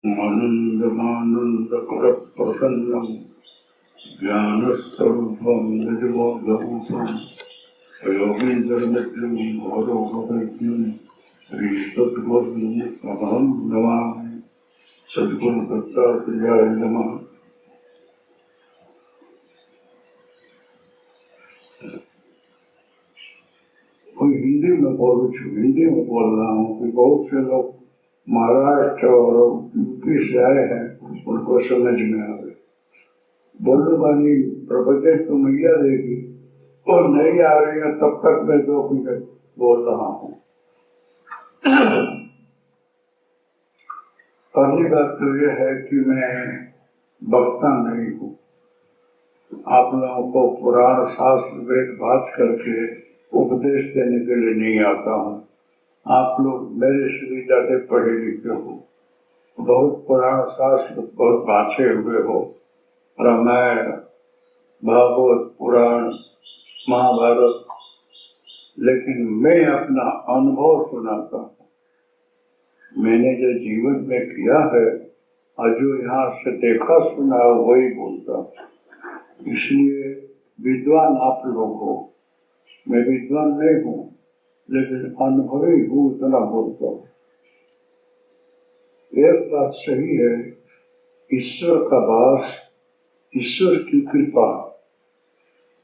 आनन्दमानन्दप्रसन्नं ज्ञानस्वरूपं निर्मोहरूपं योगीन्द्रमित्रं घोरोपविज्ञं श्रीसद्गुरुं अहं नमामि। सद्गुरु दत्तात्रेयाय नमः। हिंदी में बोल रहा हूँ कि बहुत से लोग महाराष्ट्र और यूपी से आए हैं, उनको समझ में आ गए। बोलूंगानी प्रवचन तो मैया देगी और नहीं आ रही है, तब तक मैं 2 मिनट बोल रहा हूँ। पहली बात तो यह है कि मैं वक्ता नहीं हूँ। आप लोगों को पुराण शास्त्र वेद बात करके उपदेश देने के लिए नहीं आता हूँ। आप लोग मेरे से भी ज्यादा पढ़े लिखे हो, बहुत पुराण शास्त्र बहुत बांचे हुए हो, रामायण भागवत पुराण महाभारत, लेकिन मैं अपना अनुभव सुनाता हूँ। मैंने जो जीवन में किया है और जो यहाँ से देखा सुना वही बोलता हूँ। इसलिए विद्वान आप लोग हो, मैं विद्वान नहीं हूँ, लेकिन अनुभवी हूँ, इतना बोलता हूँ। एक बात सही है, ईश्वर का वास, ईश्वर की कृपा,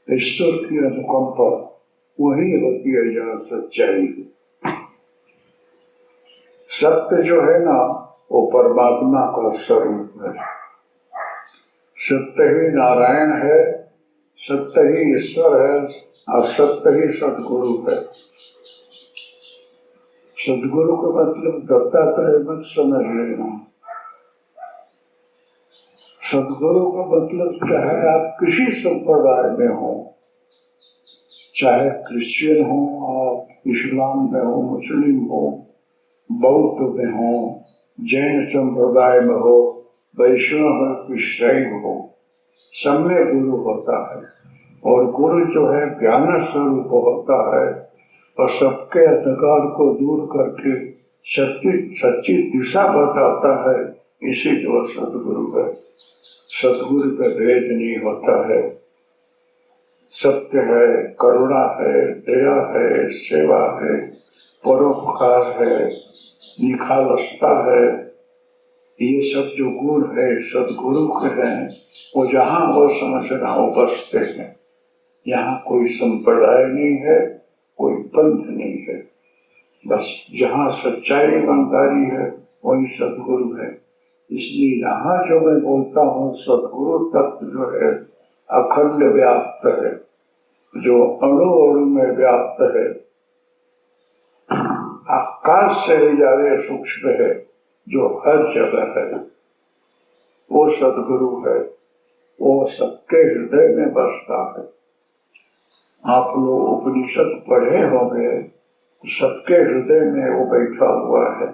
ईश्वर की अनुकंपा वही होती है जहाँ सच्चाई है। सत्य जो है ना, वो परमात्मा का स्वरूप है। सत्य ही नारायण है, सत्य ही ईश्वर है और सत्य ही सदगुरु है। सदगुरु का मतलब दत्तात्रेय मत समझ लेना। सदगुरु का मतलब चाहे आप किसी संप्रदाय में हो, चाहे क्रिश्चियन हो, आप इस्लाम में हो, मुस्लिम हो, बौद्ध में हो, जैन संप्रदाय में हो, वैष्णव हो कि शैव हो, सब में गुरु होता है। और गुरु जो है ज्ञान स्वरूप होता है और सबके अंधकार को दूर करके सच्ची दिशा बताता है। इसी जो सदगुरु है। सदगुरु का भेद नहीं होता है। सत्य है, करुणा है, दया है, सेवा है, परोपकार है, निखालसता है, ये सब जो गुण है सदगुरु के हैं। वो जहाँ वो समझना वो बसते हैं। यहाँ कोई संप्रदाय नहीं है, कोई पंथ नहीं है, बस जहाँ सच्चाई ईमानदारी है वही सदगुरु है। इसलिए यहाँ जो मैं बोलता हूँ, सदगुरु तत्व जो है अखंड व्याप्त है, जो अणु अणु में व्याप्त है, आकाश से भी ज्यादा सूक्ष्म है, जो हर जगह है, वो सदगुरु है। वो सबके हृदय में बसता है। आप लोग उपनिषद पढ़े होंगे, सबके हृदय में वो बैठा हुआ है।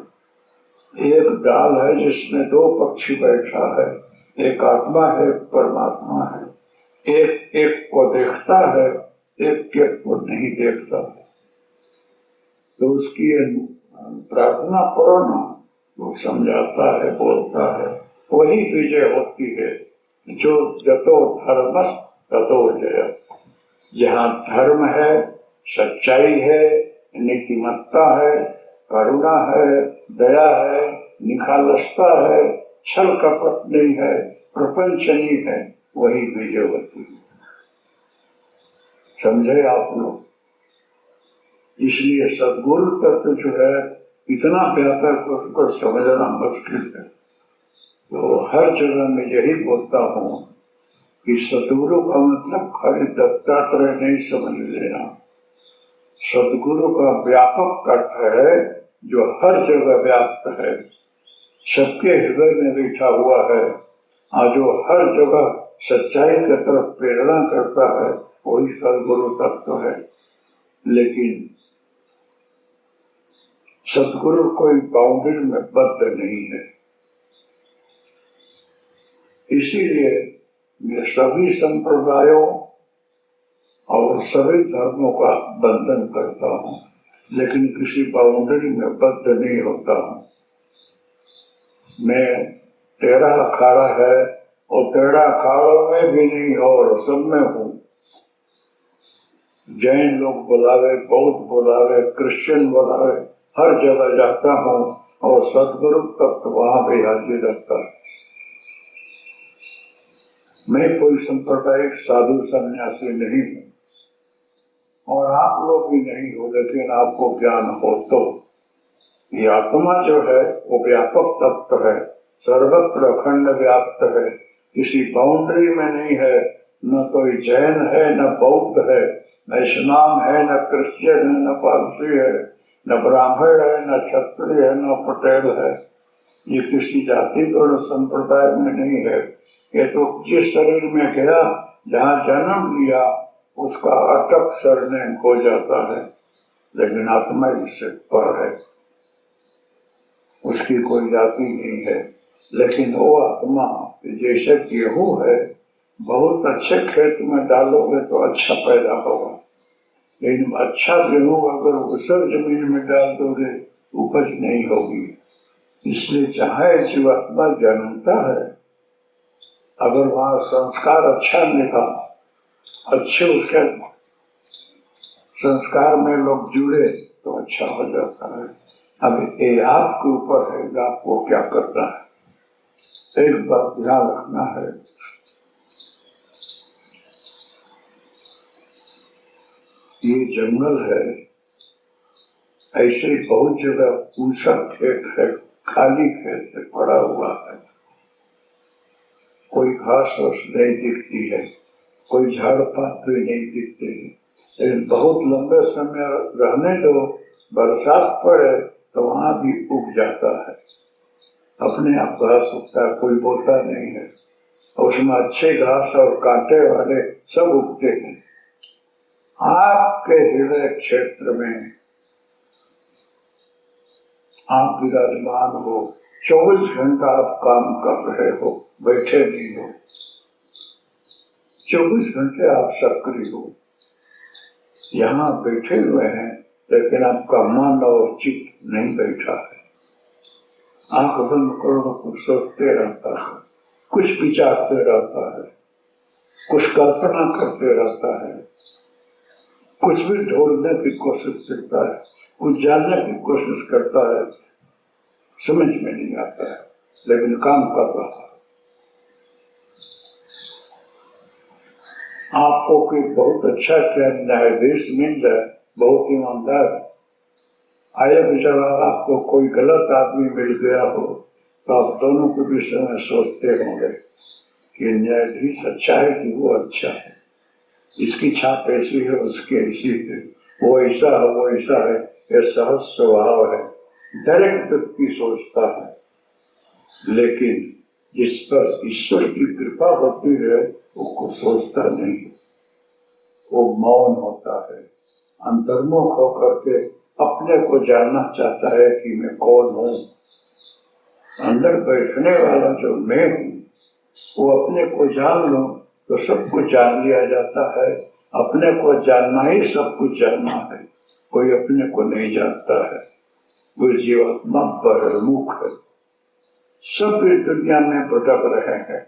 एक डाल है जिसमें 2 पक्षी बैठा है, एक आत्मा है, परमात्मा है। एक एक को देखता है, एक को नहीं देखता। तो उसकी प्रार्थना करो ना, वो समझाता है, बोलता है, वही विजय होती है। जो जतो धर्मस् ततो जय। जहाँ धर्म है, सच्चाई है, नीतिमत्ता है, करुणा है, दया है, निखालसता है, छल कपट नहीं है, प्रपंच नहीं है, वही विजय होती है। समझे आप लोग? इसलिए सदगुरु तत्व जो है इतना व्यापक, उसको समझना मुश्किल है। तो हर जगह में यही बोलता हूँ कि सदगुरु का मतलब खाली दत्तात्रेय नहीं समझ लेना। सदगुरु का व्यापक अर्थ है जो हर जगह व्याप्त है, सबके हृदय में बैठा हुआ है और जो हर जगह सच्चाई की तरफ प्रेरणा करता है, वही सदगुरु तत्व है। लेकिन सदगुरु कोई बाउंड्री में बद्ध नहीं है। इसीलिए मैं सभी संप्रदायों और सभी धर्मों का बंधन करता हूँ, लेकिन किसी बाउंड्री में बद्ध नहीं होता हूँ। में तेरा अखाड़ा है और तेरा अखाड़ों में भी नहीं हो और सब में हूँ। जैन लोग बुलावे, बौद्ध बुलावे, क्रिश्चियन बुलावे, हर जगह जाता हूँ और सदगुरु तक तो वहां भी हाजिर रहता है। मैं कोई सांप्रदायिक साधु सन्यासी नहीं हूँ और आप लोग भी नहीं हो, लेकिन आपको ज्ञान हो तो ये आत्मा जो है वो व्यापक तत्व है, सर्वत्र अखंड व्याप्त है, किसी बाउंड्री में नहीं है। न कोई जैन है, न बौद्ध है, न इस्लाम है, न क्रिश्चियन है, न पारसी है, न ब्राह्मण है, न क्षत्रिय है, न पटेल है। ये किसी जाति और संप्रदाय में नहीं है। ये तो जिस शरीर में गया, जहाँ जन्म लिया, उसका अटक सरनेम हो जाता है, लेकिन आत्मा इससे पर है, उसकी कोई जाति नहीं है। लेकिन वो आत्मा जैसे गेहूं है, बहुत अच्छे खेत में डालोगे तो अच्छा पैदा होगा, लेकिन अच्छा गेहूं अगर उसर जमीन में डाल दोगे उपज नहीं होगी। इसलिए चाहे जीवात्मा जन्मता है, अगर वहाँ संस्कार अच्छा निकला, अच्छे उसके संस्कार में लोग जुड़े तो अच्छा हो जाता है। अब ये आपके ऊपर है कि आपको क्या करना है। एक बात ध्यान रखना है, ये जंगल है, ऐसे बहुत जगह ऊंचा खेत है, खाली खेत है, पड़ा हुआ है, कोई घास फूस नहीं दिखती है, कोई झाड़ पात भी नहीं दिखते हैं। लेकिन बहुत लंबे समय रहने दो, बरसात पड़े तो वहां भी उग जाता है, अपने आप घास उगता है, कोई बोता नहीं है। उसमें अच्छे घास और कांटे वाले सब उगते हैं। आपके हृदय क्षेत्र में आप विराजमान हो, 24 घंटा आप काम कर रहे हो, बैठे नहीं हो, 24 घंटे आप सक्रिय हो। यहाँ बैठे हुए हैं, लेकिन आपका मन और चित्त नहीं बैठा है। आंख बंद करो, कुछ सोचते रहता है, कुछ विचारते रहता है, कुछ कल्पना करते रहता है, कुछ भी ढूंढने की कोशिश करता है, कुछ जानने की कोशिश करता है, समझ में नहीं आता है, लेकिन काम कर रहा है। आपको कोई बहुत अच्छा क्या न्यायाधीश मिल जाए, बहुत ईमानदार, आया बेचारा आपको कोई गलत आदमी मिल गया हो, तो आप दोनों के विषय में सोचते होंगे कि न्यायाधीश अच्छा है कि वो अच्छा है, इसकी छाप ऐसी है, उसकी ऐसी है, वो ऐसा है, वो ऐसा है। यह सहज स्वभाव है, डायरेक्ट व्यक्ति सोचता है, लेकिन जिस पर ईश्वर की कृपा होती है वो कुछ सोचता नहीं, वो मौन होता है, अंतर्मुख होकर के अपने को जानना चाहता है कि मैं कौन हूँ। अंदर बैठने वाला जो मैं हूँ, वो अपने को जान लो तो सब कुछ जान लिया जाता है। अपने को जानना ही सब कुछ जानना है, कोई अपने को नहीं जानता है। वो जीवात्मा बहिर्मुख है, सब इस दुनिया में भटक रहे हैं,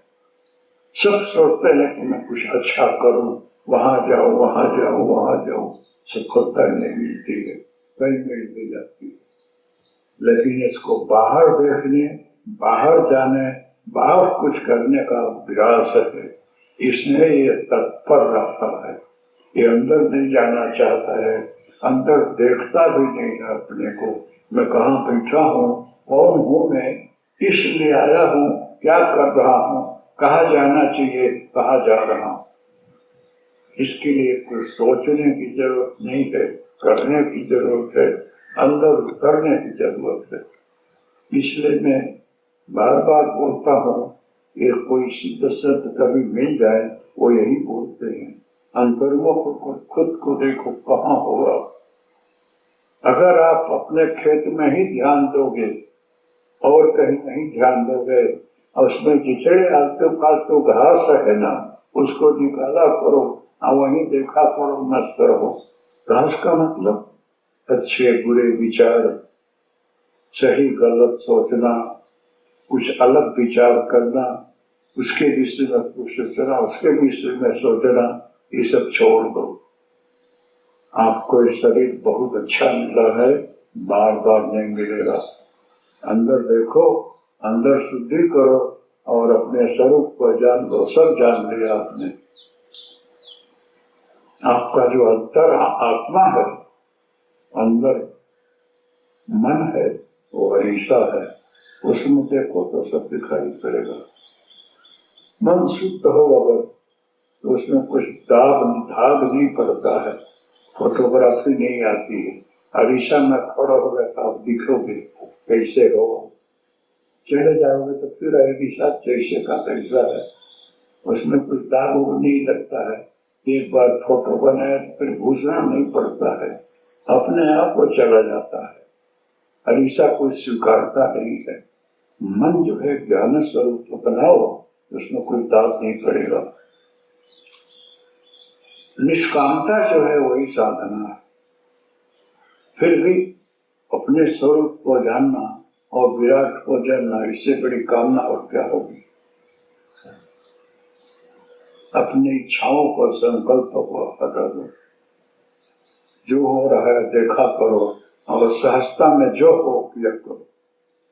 सब सोचते हैं कि मैं कुछ अच्छा करूं, वहां जाऊं, वहां जाऊं, वहां जाऊं, सफलता नहीं मिलती है, कहीं मिल भी जाती है। लेकिन इसको बाहर देखने, बाहर जाने, बाहर कुछ करने का अभ्यास है, इसमें ये तत्पर रहता है। ये अंदर नहीं जाना चाहता है, अंदर देखता भी नहीं है अपने को, मैं कहाँ बैठा हूँ, कौन हूँ मैं, इसलिए आया हूँ, क्या कर रहा हूँ, कहाँ जाना चाहिए, कहाँ जा रहा हूँ। इसके लिए कोई सोचने की जरूरत नहीं है, करने की जरूरत है, अंदर उतरने की जरूरत है। इसलिए मैं बार बार बोलता हूँ, ये कोई सिद्ध सत्य कभी मिल जाए वो यही बोलते हैं, अंतर्मुख को खुद को देखो कहाँ होगा। अगर आप अपने खेत में ही ध्यान दोगे और कहीं नहीं ध्यान दोगे, उसमें जितने आलतू फालतू घास है ना, उसको निकाला करो और वहीं देखा करो, मत करो। घास का मतलब अच्छे बुरे विचार, सही गलत सोचना, कुछ अलग विचार करना, उसके विषय में कुछ सोचना, उसके विषय में सोचना, ये सब छोड़ दो। आपको ये शरीर बहुत अच्छा मिला है, बार बार नहीं मिलेगा। अंदर देखो, अंदर शुद्धि करो और अपने स्वरूप को जान लो। सब जान लिया आपने। आपका जो अंतर आत्मा है, अंदर मन है, वो अहिंसा है। उसमें देखो तो सब दिखाई पड़ेगा। मन शुद्ध हो अगर तो उसमें कुछ धाग नहीं पड़ता है, फोटोग्राफी नहीं आती है। अहिंसा में खड़ा हो गया तो आप दिखोगे कैसे हो, चले जाओगे तो फिर अहिंसा जैसे का तैसा है, उसमें कुछ दाग नहीं लगता है। एक बार फोटो बनाए फिर घुसना नहीं पड़ता है, अपने आप वो चला जाता है। अहिंसा कोई स्वीकारता नहीं है। मन जो है ज्ञान स्वरूप बनाओ, उसमें कोई दाग नहीं पड़ेगा। निष्कामता जो है वही साधना है। फिर भी अपने स्वरूप को जानना और विराट को जानना, इससे बड़ी कामना और क्या होगी। अपनी इच्छाओं को, संकल्प को हटा दो। जो हो रहा है देखा करो और सहजता में जो हो किया करो।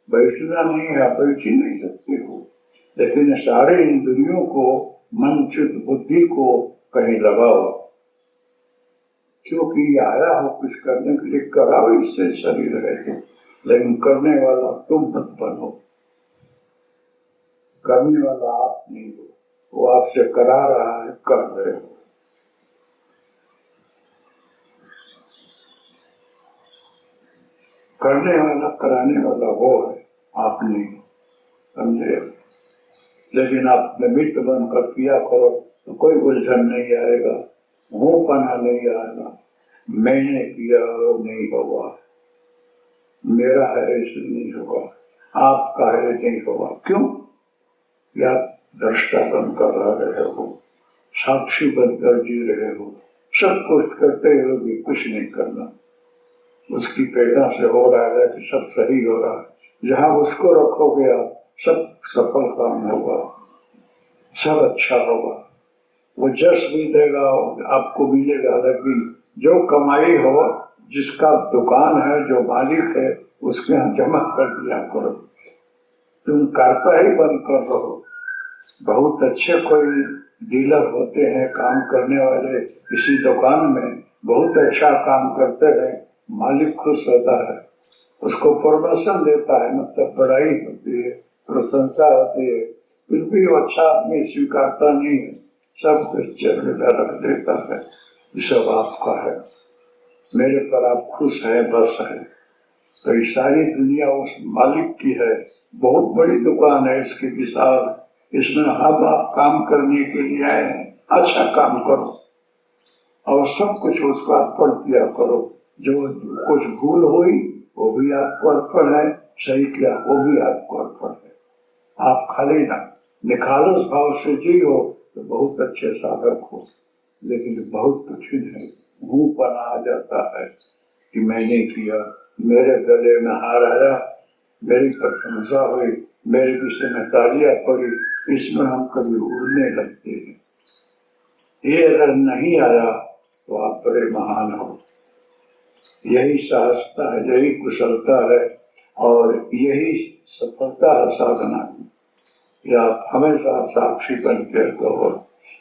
बैठना नहीं है, बैठ ही नहीं सकते हो, लेकिन सारे इंद्रियों को, मन चित्त बुद्धि को कहीं लगाओ, क्योंकि आया हो कुछ करने के लिए, कराओ। इससे शरीर है तो, लेकिन करने वाला तुम मत बनो। करने वाला आप नहीं हो, वो आपसे करा रहा है, कर रहे हो। करने वाला कराने वाला वो है, आप नहीं, समझे। लेकिन आप निमित्त बनकर किया करो तो कोई उलझन नहीं आएगा, मुंह पना नहीं आएगा। मैंने किया और नहीं होगा, मेरा है इसलिए नहीं होगा, आपका है नहीं होगा। क्यों? या दृष्टा बनकर रह रहे हो, साक्षी बनकर जी रहे हो। सब कुछ करते हुए भी कुछ नहीं करना। उसकी प्रेरणा से हो रहा है कि सब सही हो रहा है। जहाँ उसको रखोगे आप, सब सफल काम होगा, सब अच्छा होगा। वो जस भी देगा आपको मिलेगा, लेकिन जो कमाई हो, जिसका दुकान है, जो मालिक है, उसके यहाँ जमा कर दिया करो। तुम करता ही बंद कर रहो। बहुत अच्छे कोई डीलर होते हैं, काम करने वाले किसी दुकान में, बहुत अच्छा काम करते हैं, मालिक खुश होता है, उसको प्रमोशन देता है, मतलब बड़ाई होती है, प्रशंसा होती है। फिर भी वो अच्छा आदमी स्वीकारता नहीं है, सब कुछ चलने रख देता है। ये सब आपका है, मेरे पर आप खुश है, बस है। तो ये सारी दुनिया उस मालिक की है। बहुत बड़ी दुकान है इसकी, विशाल। इसमें हम आप काम करने के लिए आए हैं। अच्छा काम करो और सब कुछ उसको अर्पण किया करो। जो कुछ भूल हुई वो भी आपको अर्पण है, सही किया वो भी आपको अर्पण है। आप खाली ना निखालस भाव से जियो तो बहुत अच्छे साधक हो, लेकिन बहुत कठिन है। मुंह पर आ जाता है कि मैंने किया, मेरे गले में हार आया, मेरी प्रशंसा हुई, मेरे विषय में तालियां पड़ी, इसमें हम कभी उड़ने लगते हैं। ये अगर नहीं आया तो आप बड़े महान हो। यही सहजता है, यही कुशलता है और यही सफलता है साधना की। या आप हमेशा साक्षी बन के रहो।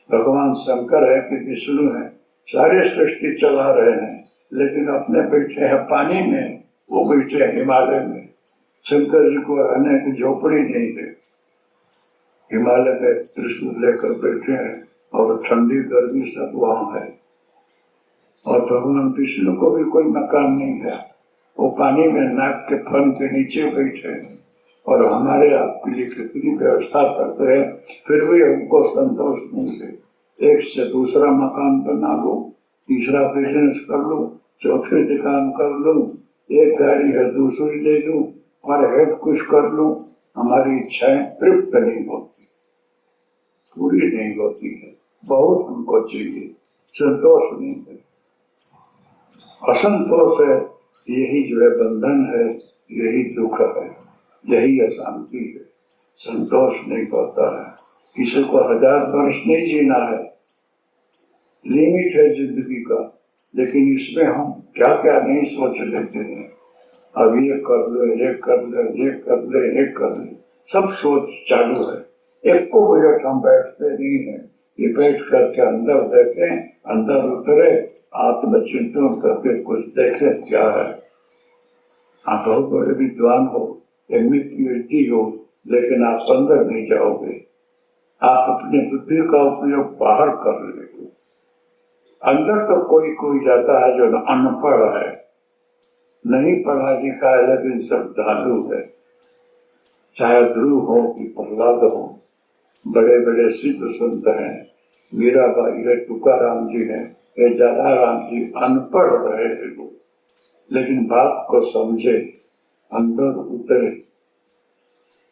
भगवान शंकर है कि विष्णु है, सारे सृष्टि चला रहे हैं, लेकिन अपने बैठे हैं पानी में, वो बैठे हैं हिमालय में। शंकर जी को रहने की झोपड़ी नहीं है, हिमालय में त्रिशूल लेकर बैठे हैं और ठंडी गर्मी सब वहां है। और भगवान विष्णु को भी कोई मकान नहीं है, वो पानी में नाक के फन के नीचे बैठे हैं और हमारे आपके लिए कितनी व्यवस्था करते हैं, फिर भी हमको संतोष नहीं है। एक से दूसरा मकान बना लो, तीसरा बिजनेस कर लो, चौथे दुकान कर लो, एक गाड़ी है दूसरी ले लो, और हेड कुछ कर लो। हमारी इच्छाएं तृप्त नहीं होती, पूरी नहीं होती है। बहुत हमको चाहिए, संतोष नहीं है, असंतोष है। यही जो है बंधन है, यही दुख है, यही अशांति है। संतोष नहीं पाता है। किसी को 1000 वर्ष नहीं जीना है, लिमिट है जिंदगी का, लेकिन इसमें हम क्या क्या नहीं सोच लेते हैं। अब ये कर ले, ये कर ले, ये कर ले, ये कर ले, सब सोच चालू है। एक को मिनट हम बैठते नहीं है, ये बैठ करके अंदर देखें, अंदर उतरे, आत्मचिंतन करके कुछ देखें क्या है। आप बहुत बड़े विद्वान हो, MA PhD हो, लेकिन आप अंदर नहीं जाओगे। आप अपनी बुद्धि का उपयोग बाहर कर रहे हो। अंदर तो कोई कोई जाता है जो अनपढ़ है, नहीं पढ़ा लिखा है, लेकिन श्रद्धालु है। चाहे ध्रुव हो कि प्रहलाद हो, बड़े बड़े सिद्ध संत हैं, मीराबाई है, तुकाराम जी हैं, ये जलाराम जी अनपढ़ रहे थे वो, लेकिन बात को समझे, अंदर उतरे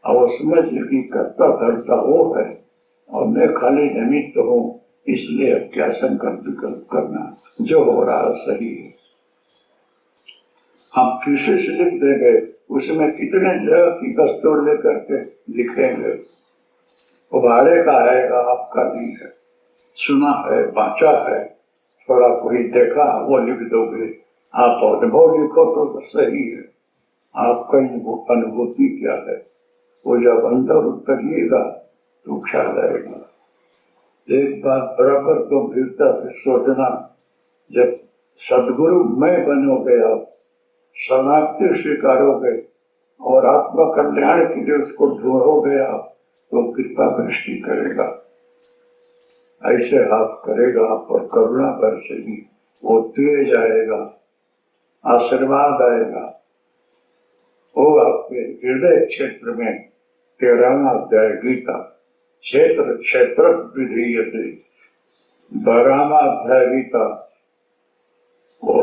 और समझ कि करता धरता वो है और मैं खाली निमित्त हूँ, इसलिए क्या संकल्प विकल्प करना, जो हो रहा सही है। हम किसी से लिख देंगे, उसमें कितने जगह की दस्तूर लेकर के लिखेंगे, वो भाड़े का आएगा, आपका नहीं है। सुना है, बांचा है, थोड़ा कोई देखा, वो लिख दोगे। आप अनुभव लिखो तो सही है, आपका अनुभूति क्या है, वो जब अंदर उतरिएगा तो ख्याल आएगा। एक बात बराबर गंभीरता से सोचना, जब सदगुरु मैं बनोगे, आप शरणार्थी स्वीकारोगे और आत्मा कल्याण के लिए उसको ढूंढोगे आप, तो कृपा दृष्टि करेगा, ऐसे हाथ करेगा आप और करुणा बरसेगी, वो दिए जाएगा, आशीर्वाद आएगा। वो आपके हृदय क्षेत्र में 13वां अध्याय गीता, क्षेत्र क्षेत्र विधीयते, 12वां अध्याय गीता, वो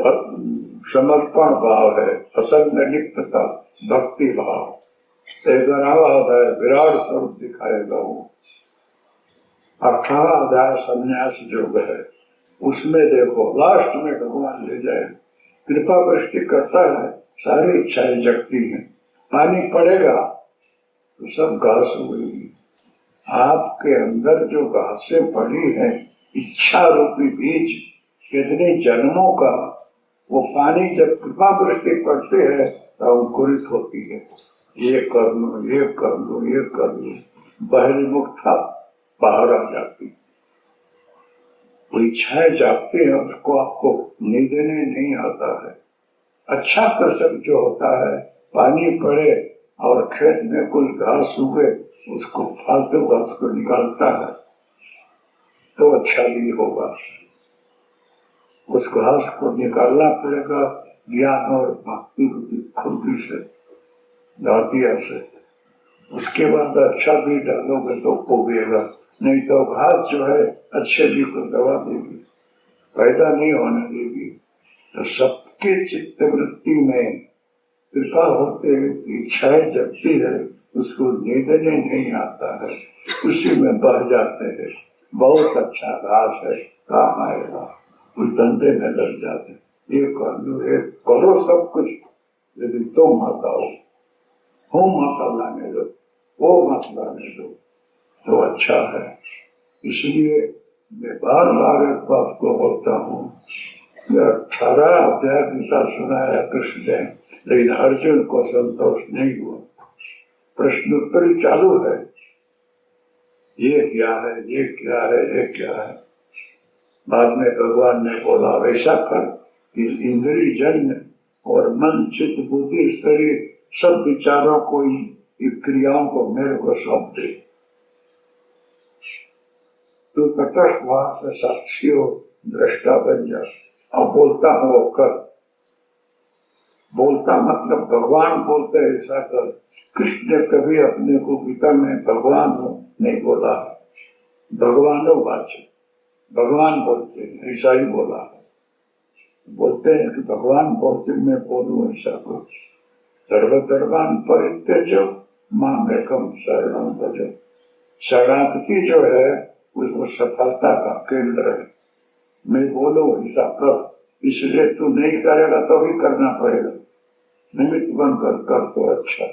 समर्पण भाव है, असंग लिप्तता, भक्ति भाव। 11वां अध्याय विराट स्वरूप दिखाएगा वो। 18वां अध्याय संन्यास योग है, उसमें देखो लास्ट में भगवान ले जाए, कृपा वृष्टि करता है, सारी इच्छाएं जगती हैं, पानी पड़ेगा तो सब घास उगेगी। आपके अंदर जो घासें पड़ी हैं, इच्छा रूपी बीज, कितने जन्मों का, वो पानी जब कृपा वृष्टि पड़ती है तो अंकुरित होती है। ये कर लो, ये कर लो, ये कर लो, बहिर्मुखता बाहर आ जाती, वो इच्छाएं जागती है, उसको आपको निदेने नहीं आता है। अच्छा कृषक जो होता है, पानी पड़े और खेत में कुछ घास उगे, उसको फालतू घास को निकालता है तो अच्छा भी होगा। उस घास को निकालना पड़ेगा ज्ञान और भक्ति खुदी से, दातिया से। उसके बाद अच्छा भी डालोगे तो उगेगा, नहीं तो घास जो है अच्छे भी को दबा देगी, पैदा नहीं होने देगी। तो सबके चित्त वृत्ति में कृपा होते इच्छाएं जगती है, उसको निदेने नहीं आता है, उसी में बह जाते हैं। बहुत अच्छा घास है, काम आएगा, उस धंधे में लग जाते, ये कर लो, ये करो सब कुछ, लेकिन तुम मत आओ, हो मत लाने दो, वो मत लाने दो, तो अच्छा है। इसलिए मैं बार बार एक बात को बोलता हूँ, 18 अध्याय गीता सुनाया कृष्ण ने, लेकिन अर्जुन को संतोष नहीं हुआ। प्रश्नोत्तरी चालू है, ये क्या है, ये क्या है, ये क्या है। बाद में भगवान ने बोला, वैसा कर कि इंद्रिय जन्य और मन चित्त बुद्धि शरीर सब विचारों को, क्रियाओं को मेरे को सौंप दे। तू तटस्थ भाव से साक्षी हो, दृष्टा बन जा, और बोलता हो कर। बोलता मतलब भगवान बोलते ऐसा कर। कृष्ण ने कभी अपने को गीता में भगवान हो नहीं बोला, भगवानो वाचे, भगवान बोलते हैं ऐसा ही बोला है। बोलते हैं कि भगवान बोलते मैं बोलूं ऐसा कुछ। सर्वधर्मान परित्यज्य मामेकं शरणं भज। शरणागति जो है उसको सफलता का केंद्र है। मैं बोलूं ऐसा कर, इसलिए तू नहीं करेगा तो भी करना पड़ेगा, निमित्त बनकर कर तो अच्छा।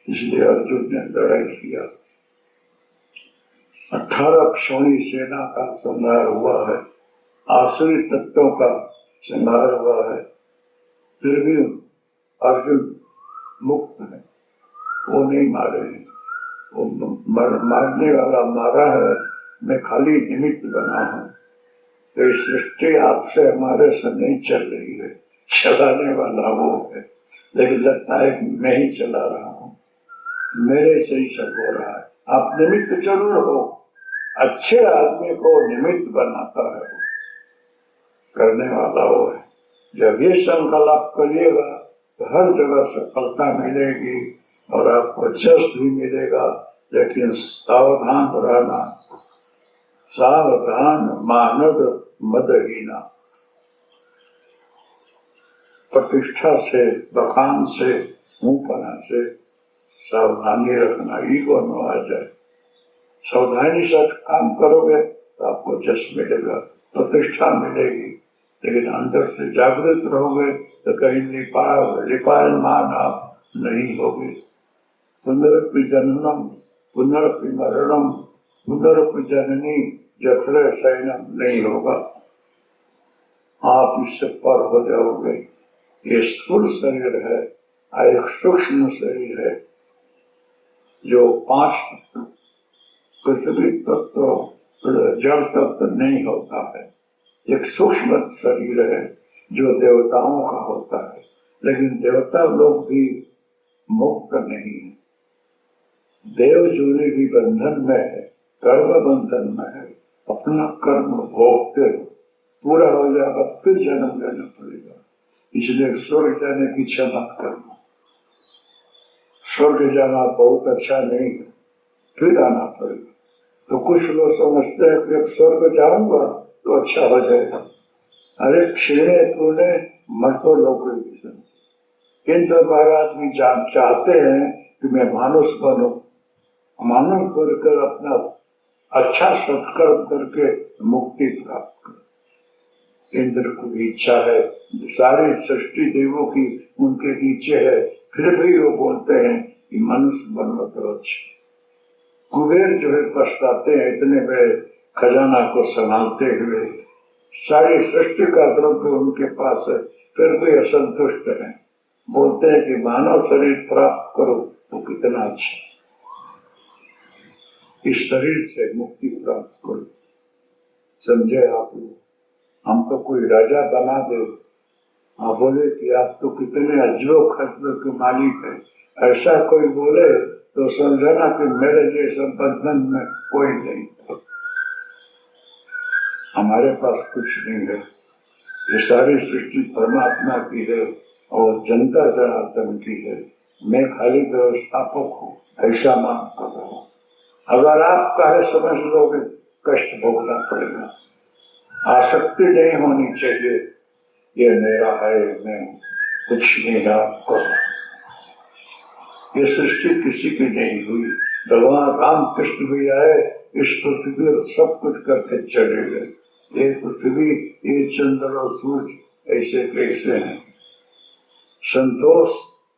इसलिए अर्जुन ने लड़ाई किया, 18 क्षोणी सेना का संहार हुआ है, आसुरी तत्वों का संहार हुआ है, फिर भी अर्जुन मुक्त है, वो नहीं मारे हैं। वो मारने वाला मारा है, मैं खाली निमित्त बना हूँ। तो इस सृष्टि आपसे हमारे से नहीं चल रही है, चलाने वाला वो है, लेकिन लगता है कि मैं ही चला रहा हूँ, मेरे से ही सब हो रहा है। आप निमित्त जरूर हो, अच्छे आदमी को निमित्त बनाता है, करने वाला वो है। जब ये संकल्प करिएगा तो हर जगह सफलता मिलेगी और आपको जस भी मिलेगा, लेकिन सावधान रहना, सावधान मानव मदहीना। प्रतिष्ठा से, बखान से, मुंहपना से सावधानी रखना, ईगो न आ जाए। सावधानी से काम करोगे तो आपको जस मिलेगा, प्रतिष्ठा मिलेगी, लेकिन अंदर से जागृत रहोगे तो कहीं लिपायमान आप नहीं होगे। पुनरपि जन्मम पुनरपि मरणम पुनरपि जननी जठरे शयनम नहीं होगा, आप इससे पर हो जाओगे। ये स्थूल शरीर है, एक सूक्ष्म शरीर है जो 5 पृथ्वी तत्व जल तत्व नहीं होता है। एक सूक्ष्म शरीर है जो देवताओं का होता है, लेकिन देवता लोग भी मुक्त नहीं है। देव जूरी भी बंधन में है, कर्म बंधन में है, अपना कर्म भोगते हो, पूरा हो जाएगा फिर जन्म लेना पड़ेगा। इसलिए स्वर्ग जाने की इच्छा मत करना। स्वर्ग जाना बहुत अच्छा नहीं है, फिर आना पड़ेगा। तो कुछ लोग समझते हैं कि अब स्वर्ग जाऊंगा तो अच्छा हो जाएगा। अरे क्षीणे तूने मरतो लोग किंतु महाराज भी चाहते हैं कि मैं मानुष बनूं, मानव बनकर अपना अच्छा सत्कर्म करके मुक्ति प्राप्त कर। इंद्र को भी इच्छा है, सारी सृष्टि देवों की उनके नीचे है, फिर भी वो बोलते हैं कि मनुष्य बनो तो अच्छा। कुबेर जो है पछताते हैं इतने बड़े खजाना को संभालते हुए, सारी सृष्टि का द्रव्य उनके पास है, फिर भी असंतुष्ट है, बोलते हैं कि मानव शरीर प्राप्त करो तो कितना अच्छा, इस शरीर से मुक्ति प्राप्त करो। समझे आप लोग? हम तो कोई राजा बना दे, आप बोले कि आप तो कितने अजब खजब के मालिक है, ऐसा कोई बोले तो समझना कि मेरे जैसे बंधन में कोई नहीं, हमारे पास कुछ नहीं है। ये सारी सृष्टि परमात्मा की है और जनता जनार्दन की है, मैं खाली व्यवस्थापक हूँ, ऐसा मानता हूँ। अगर आप कहे समझ लोगे कष्ट भोगना पड़ेगा। आसक्ति नहीं होनी चाहिए, ये मेरा है, मैं कुछ नहीं आपको। ये सृष्टि किसी की नहीं हुई, भगवान रामकृष्ण भी आए, इस पृथ्वी सब कुछ करके चले गए। ये पृथ्वी, ये चंद्र और सूर्य ऐसे कैसे हैं? संतोष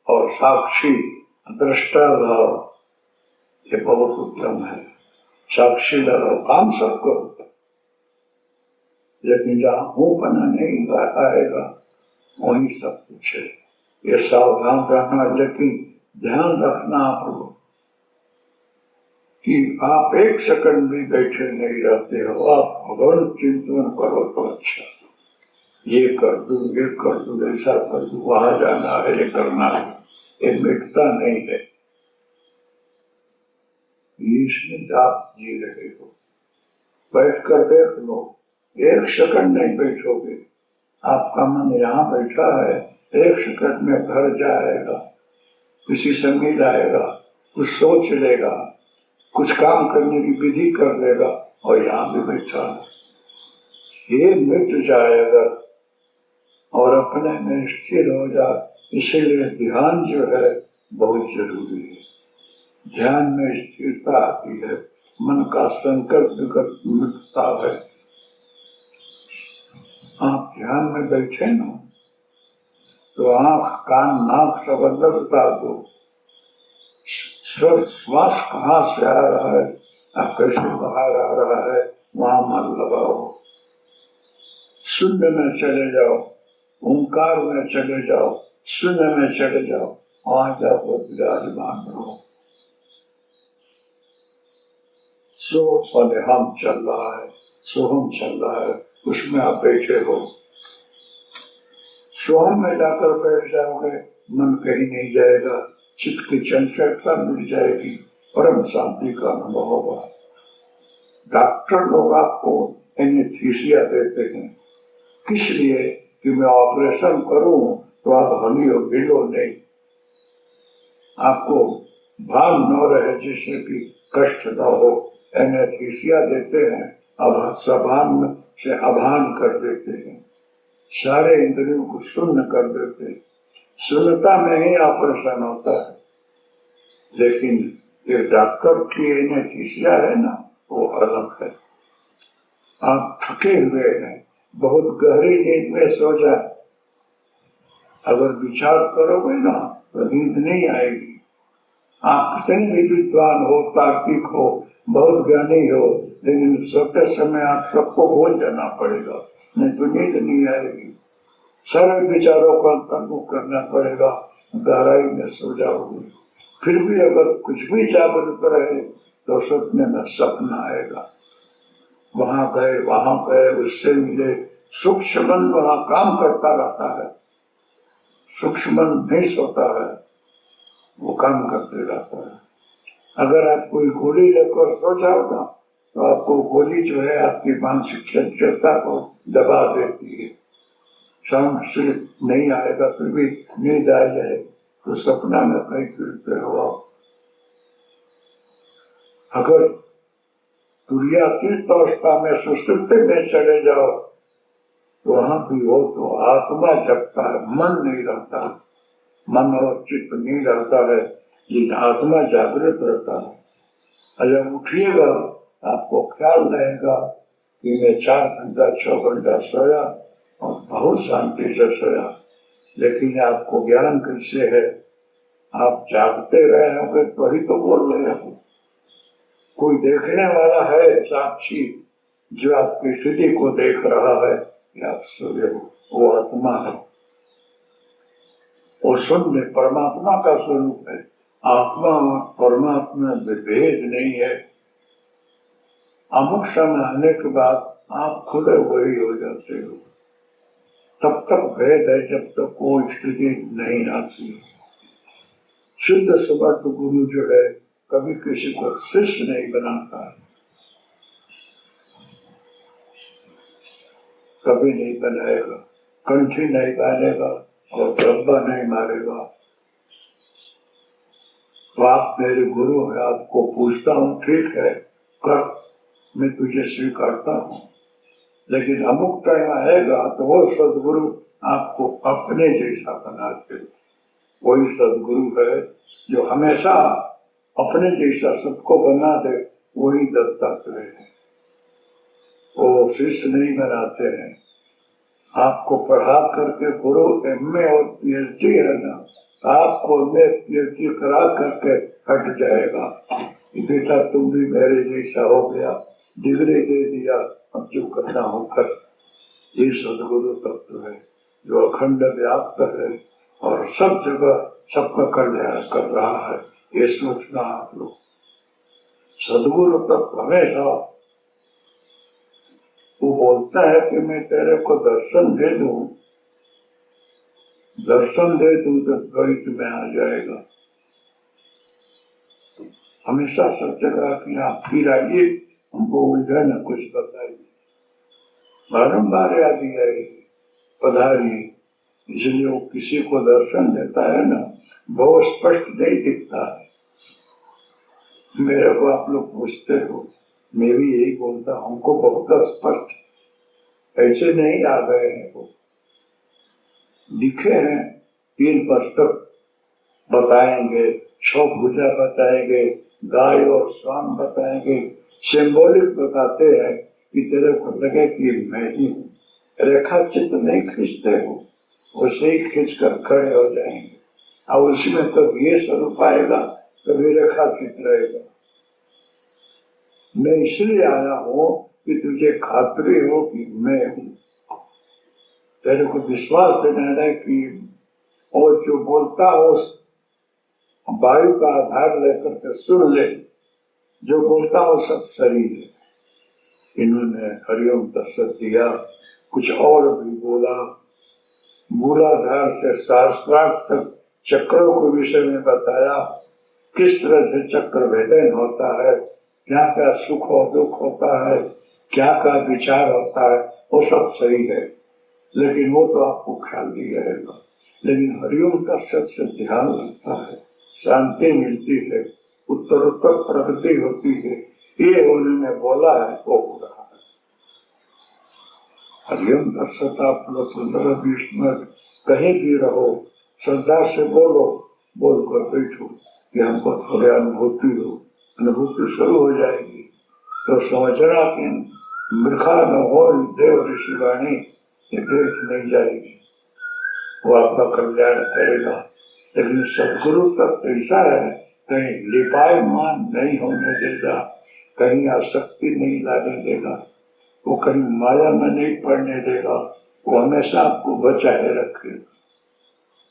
और साक्षी दृष्टा भाव ये बहुत उत्तम है। साक्षी रहो, काम सब करो, लेकिन जहाँ मुंहपना नहीं आएगा वही सब कुछ है। ये सावधान रहना, लेकिन ध्यान रखना आप लोग कि आप एक सेकंड भी बैठे नहीं रहते हो, आप भगवान चिंतन करो तो अच्छा, ये कर दूं, ये कर दूं, ऐसा कर दूं, वहां जाना है, ये करना है, ये मिटता नहीं है। इसमें आप जी रहे हो, बैठ कर देख लो, एक सेकंड नहीं बैठोगे, आपका मन यहाँ बैठा है, एक सेकंड में घर जाएगा, किसी से मिल आएगा, कुछ सोच लेगा, कुछ काम करने की विधि कर लेगा और यहाँ भी बैठा है। ये मिट जाएगा और अपने में स्थिर हो जाए। इसीलिए ध्यान जो है बहुत जरूरी है। ध्यान में स्थिरता आती है, मन का संकल्प मिटता है। आप ध्यान में बैठे ना तो आंख कान नाक सब अंदर उतार दो, श्वास कहाँ से आ रहा है अब कैसे बाहर आ रहा है वहां मन लगाओ, शून्य में चले जाओ, ओंकार में चले जाओ, शून्य में चले जाओ, वहां जाकर विराजमान रहो। सो हम चल रहा है, सोहम चल रहा है, उसमें आप बैठे हो। सोहम में जाकर बैठ जाओगे, मन कहीं नहीं जाएगा, चित्त की चंचलता मिल जाएगी, परम शांति का अनुभव होगा। डॉक्टर लोग आपको एनेस्थीसिया देते हैं, किस लिए कि मैं ऑपरेशन करूं तो आप हलियो गिलो नहीं, आपको भान न रहे जिससे कि कष्ट न हो। एनेस्थीसिया देते हैं, अब सभान से अभान कर देते हैं, सारे इंद्रियों को शून्य कर देते हैं। शून्यता में ही ऑपरेशन होता है, लेकिन ये डॉक्टर की एनेस्थीसिया है ना, वो अलग है। आप थके हुए हैं, बहुत गहरी नींद में सो जाए, अगर विचार करोगे ना तो नींद नहीं आएगी। आप कितने भी विद्वान हो, तार्किक हो, बहुत ज्ञानी हो, लेकिन सोते समय आप सबको भूल जाना पड़ेगा, नहीं तो नींद नहीं आएगी। सारे विचारों का अंतर्मुख करना पड़ेगा, गहराई में सो जाओगे। फिर भी अगर कुछ भी जागरूक रहे तो सपने में सपना आएगा, वहां गए, उससे मिले। सूक्ष्म मन वहां काम करता रहता है, सूक्ष्म मन नहीं सोता है, वो काम करते रहता है। अगर आप कोई गोली लेकर सो जाओ ना तो आपको गोली जो है आपकी मानसिक चंचलता को दबा देती है। शाम से नहीं आएगा, फिर भी नींद आ जाए तो सपना में कहीं फिरते हो। अगर तुर्यातीत अवस्था में सुसुप्ति में चले जाओ तो वहां भी हो तो आत्मा जगता है, मन नहीं रहता, मन और चित्त नहीं रहता है, लेकिन आत्मा जागृत रहता है। जब उठिएगा आपको ख्याल रहेगा कि मैं 4 घंटा 6 घंटा सोया और बहुत शांति से सोया, लेकिन आपको ज्ञान कैसे है? आप जागते रहे होंगे तो ही तो बोल रहे हो। कोई देखने वाला है साक्षी जो आपकी स्थिति को देख रहा है कि आप सोए हो, वो आत्मा है। वो शून्य परमात्मा का स्वरूप है। आत्मा और परमात्मा में भेद नहीं है। अमुक समय आने के बाद आप खुद वही हो जाते हो। तब तक भेद है जब तक कोई स्थिति नहीं आती। शुद्ध समर्थ गुरु जो है कभी किसी को शिष्य नहीं बनाता, कभी नहीं बनाएगा, कंठी नहीं बांधेगा और डब्बा नहीं मारेगा। तो आप मेरे गुरु है, आपको पूछता हूँ, ठीक है कर, मैं तुझे स्वीकारता हूँ, लेकिन अमुक टाइम आएगा तो वो सदगुरु आपको अपने जैसा बनाते। वही सदगुरु है जो हमेशा अपने जैसा सबको बना दे, वही दत्तात्रेय है। वो शिष्य नहीं बनाते हैं। आपको पढ़ा करके गुरु एमए और पीएचडी है ना, आपको मैं पीएचडी करा करके हट जाएगा। बेटा तुम भी मेरे जैसा हो गया, डिग्री दे दिया, अब जो करना हो कर। ये सदगुरु तत्व है जो अखंड व्याप्त है और सब जगह सबका कल्याण कर रहा है। ये सोचना आप लोग। सदगुरु तत्व हमेशा वो बोलता है कि मैं तेरे को दर्शन दे दूं, दर्शन दे दूं तो द्वैत में आ जाएगा। हमेशा सोचेगा कि आप फिर आइए, हमको उलझा न कुछ बताइए। बारम्बार याद आए पधारिए। इसलिए वो किसी को दर्शन देता है ना, बहुत स्पष्ट नहीं दिखता है। मेरे को आप लोग पूछते हो, मैं भी यही बोलता हूं, हमको बहुत स्पष्ट ऐसे नहीं आ गए हैं। वो दिखे हैं, 3 पुस्तक बताएंगे, 6 भुजा बताएंगे, गाय और स्वाम बताएंगे, सिंबॉलिक बताते हैं कि तेरे को लगे कि मैं ही हूँ। रेखा चित्र नहीं खींचते हो, उसे ही खींच कर खड़े हो जाएंगे और उसमें तो ये स्वरूप आएगा, कभी रेखा चित्र रहेगा। मैं इसलिए आया हूँ कि तुझे खातरी हो कि मैं हूँ, तेरे को विश्वास दिलाना है कि और जो बोलता हो वायु का आधार लेकर के सुन ले, जो बोलता हो सब सही है। इन्होंने हरिओम तत्सत दिया, कुछ और भी बोला, मूलाधार से शास्त्रार्थ तक चक्रों के विषय में बताया, किस तरह से चक्र भेदन होता है, क्या क्या सुख और दुख होता है, क्या क्या विचार होता है, वो सब सही है, लेकिन वो तो आपको ख्याल नहीं रहेगा। लेकिन हरिओम का सत्य ध्यान लगता है, शांति मिलती है, उत्तरोत्तर प्रगति होती है, ये उन्होंने बोला है वो हो रहा है। हरिओम का सत्य आप लोग 15-20 मिनट कहीं भी रहो, श्रद्धा से बोलो, बोलकर बैठो कि हमको थोड़ी अनुभूति हो, अनुभूति शुरू हो जाएगी तो समझना कि मृखा न हो देव ऋषि वाणी ये देख नहीं जाएगी, वो आपका कल्याण करेगा। लेकिन सदगुरु तक ऐसा है, कहीं लिपायमान नहीं होने देगा, कहीं आसक्ति नहीं लाने देगा, वो कहीं माया में नहीं पड़ने देगा, वो हमेशा आपको बचाए रखेगा।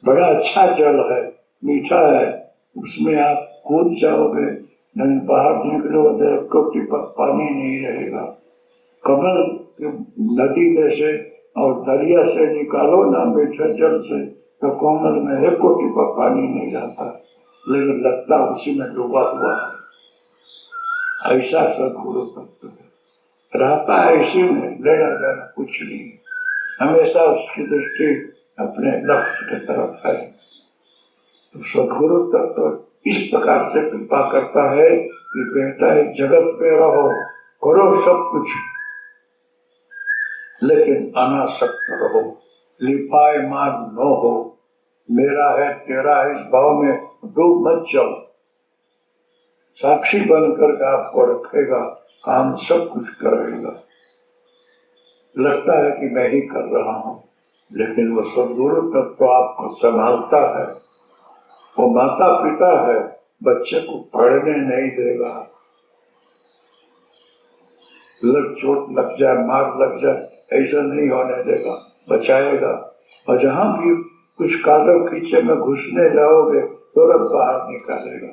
बड़ा अच्छा जल है, मीठा है, उसमें आप कूद जाओगे, नहीं बाहर निकलोगे तो टिपक पानी नहीं रहेगा। कमल नदी में से और दरिया से निकालो ना मीठे जल से, तो कमल में एक टिपक पानी नहीं रहता, लेकिन लगता उसी में डूबा हुआ है। ऐसा सदगुरु तत्व है, रहता है इसी में, लेना देना कुछ नहीं, हमेशा उसकी दृष्टि अपने लक्ष्य की तरफ है। तो सदगुरु तत्व इस प्रकार से कृपा करता है कि कहता है जगत में रहो, करो सब कुछ, लेकिन अनासक्त रहो, लिपायमान न हो, मेरा है तेरा है इस भाव में डूब मत जाओ। साक्षी बनकर आपको रखेगा, काम सब कुछ करेगा, लगता है कि मैं ही कर रहा हूँ, लेकिन वो सदगुरु तत्व तो आपको संभालता है, वो माता पिता है, बच्चे को पढ़ने नहीं देगा, चोट लग जाए, मार लग जाए, ऐसा नहीं होने देगा, बचाएगा। और जहाँ भी कुछ कादव कीचड़ में घुसने जाओगे तुरंत बाहर निकालेगा,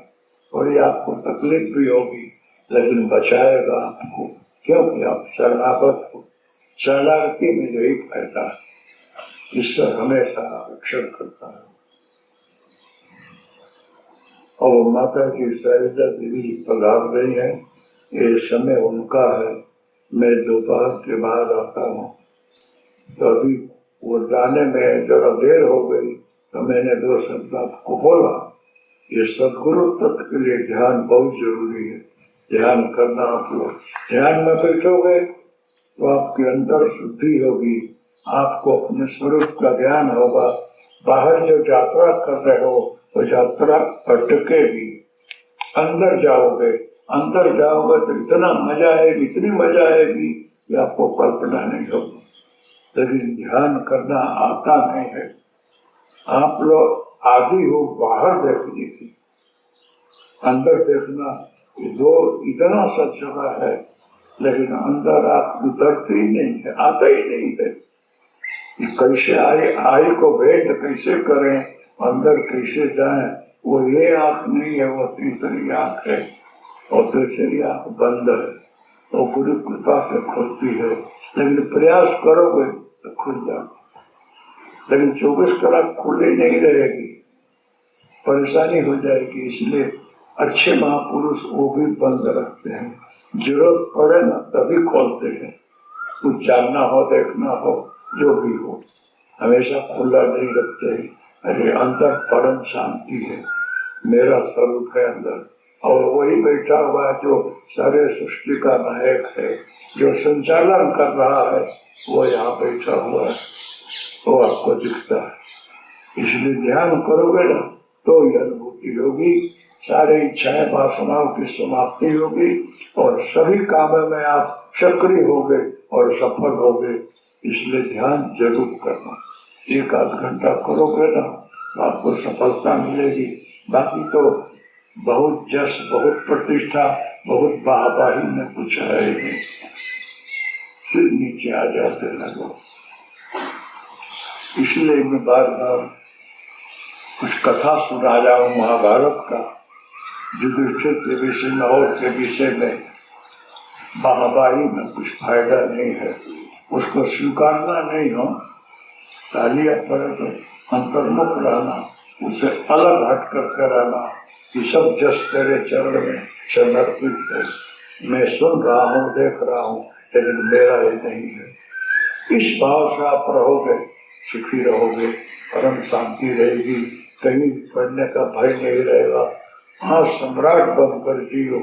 और ये आपको तकलीफ भी होगी, लेकिन बचाएगा आपको, क्योंकि आप शरणागत हो। शरणागति में यही फायदा है, ईश्वर हमेशा रक्षण करता है। और माता की शैलजा देवी पधार रही है, ये समय उनका है, मैं दोपहर के बाद आता हूँ, तो अभी वो जाने में जरा देर हो गई, तो मैंने 2 शब्द आपको बोला। ये सदगुरु तत्व के लिए ध्यान बहुत जरूरी है, ध्यान करना। आप लोग ध्यान में बैठोगे तो आपके अंदर शुद्धि होगी, आपको अपने स्वरूप का ज्ञान होगा। बाहर जो यात्रा कर रहे हो वो यात्रा अटकेगी, अंदर जाओगे, अंदर जाओगे तो इतना मजा आएगी, इतनी मजा आएगी कि आपको कल्पना नहीं होगी। लेकिन ध्यान करना आता नहीं है। आप लोग आदि हो बाहर देखने की, अंदर देखना जो इतना सा जगह है, लेकिन अंदर आप उतरते ही नहीं है, आता ही नहीं है। कैसे आई को भेंट कैसे करें, अंदर कैसे जाएं, वो ये आंख नहीं है, वो तीसरी आंख है, और तीसरी आंख बंद है, वो गुरु कृपा से खुलती है। लेकिन प्रयास करोगे तो खुल जाओगे, लेकिन 24 कलाक खुली नहीं रहेगी, परेशानी हो जाएगी। इसलिए अच्छे महापुरुष वो भी बंद रखते हैं, जरूरत पड़े ना तभी खोलते हैं। कुछ जानना हो, देखना हो, जो भी हो, हमेशा खुला नहीं रखते हैं। अरे अंदर परम शांति है, मेरा स्वरूप है अंदर, और वही बैठा हुआ है जो सारे सृष्टि का नायक है, जो संचालन कर रहा है, वो यहाँ बैठा हुआ है, वो आपको दिखता है। इसलिए ध्यान करोगे ना तो ये अनुभूति होगी, सारे इच्छाएं वासनाओं की समाप्ति होगी, और सभी कामों में आप सक्रिय होगे और सफल होगे। इसलिए ध्यान जरूर करना, 1-8 घंटा करोगे ना तो आपको सफलता मिलेगी। बाकी तो बहुत जश, बहुत प्रतिष्ठा, बहुत वाहवाही में कुछ है नहीं, फिर नीचे आ जाते लगो। इसलिए मैं बार बार कुछ कथा सुना जाऊं महाभारत का, युधिष्ठिर के विषय में और के विषय में वाहवाही में कुछ फायदा नहीं है, उसको स्वीकारना नहीं हो, तालियां पड़े तो अंतर्मुख रहना, उससे अलग हट कर रहना कि सब जस तेरे चरण में समर्पित है, मैं सुन रहा हूँ देख रहा हूँ लेकिन मेरा ही नहीं है। इस भाव से आप रहोगे, सुखी रहोगे, परम शांति रहेगी, कहीं पढ़ने का भय नहीं रहेगा। हाँ, सम्राट बनकर जियो।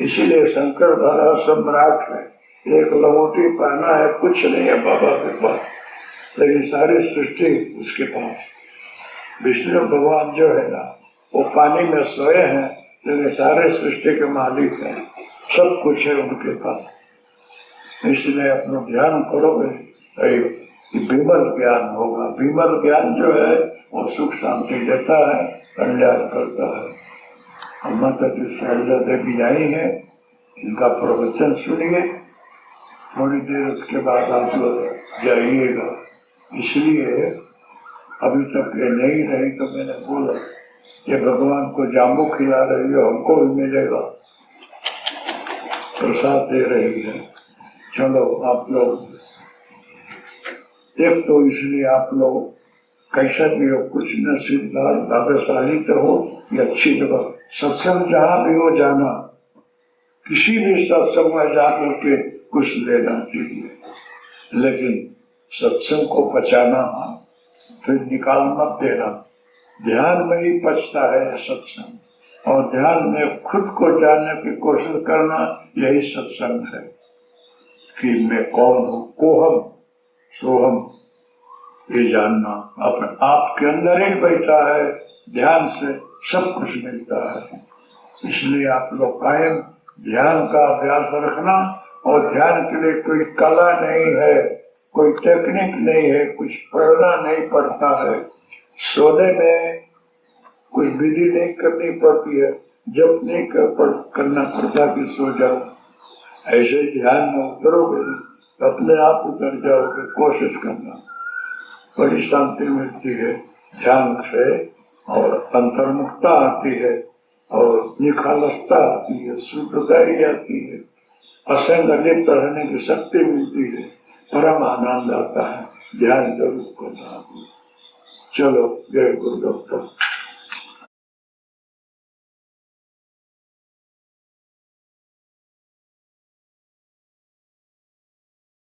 इसीलिए शंकर धारा सम्राट है, एक लंगोटी पहना है, कुछ नहीं है बाबा के पास, लेकिन सारी सृष्टि उसके पास। विष्णु भगवान जो है ना, वो पानी में सोए हैं, लेकिन सारे सृष्टि के मालिक हैं, सब कुछ है उनके पास। इसलिए अपना ध्यान करोगे तो विमल ज्ञान होगा। विमल ज्ञान जो है वो सुख शांति देता है, कल्याण करता है। माता जी शैलजा देवी आई है, इनका प्रवचन सुनिए, थोड़ी देर उसके बाद आप लोग जाइएगा। इसलिए अभी तक ये नहीं रही तो मैंने बोला ये भगवान को जामू खिला रही है, हमको भी मिलेगा, प्रसाद दे रही है। चलो आप लोग, एक तो इसलिए आप लोग कैसा भी हो, कुछ नसीबदार भाग्यशाली तो हो, ये अच्छी जगह सत्संग जहाँ भी हो जाना, किसी भी सत्संग में जाकर के कुछ लेना चाहिए, लेकिन सत्संग को पचाना, फिर निकाल मत देना। ध्यान में ही पचता है सत्संग, और ध्यान में खुद को जानने की कोशिश करना, यही सत्संग है कि मैं कौन हूँ, कोहम सोहम, ये जानना अपने आप के अंदर ही बैठा है। ध्यान से सब कुछ मिलता है। इसलिए आप लोग कायम ध्यान का अभ्यास रखना, और ध्यान के लिए कोई कला नहीं है, कोई टेक्निक नहीं है, कुछ पढ़ना नहीं पड़ता है, सोने में कोई विधि नहीं करनी पड़ती है, जब नहीं करना पड़ता कि सो जाओ। ऐसे ध्यान में उतरोगे अपने आप उतर जाओगे। कोशिश करना, बड़ी शांति मिलती है ध्यान से, और अंतर्मुखता आती है, और निखालसता आती है, शुद्धता ही आती है, असंग लिप्त रहने की शक्ति मिलती है, परम आनंद आता है। ध्यान जरूर करना। चलो, जय गुरुदेव।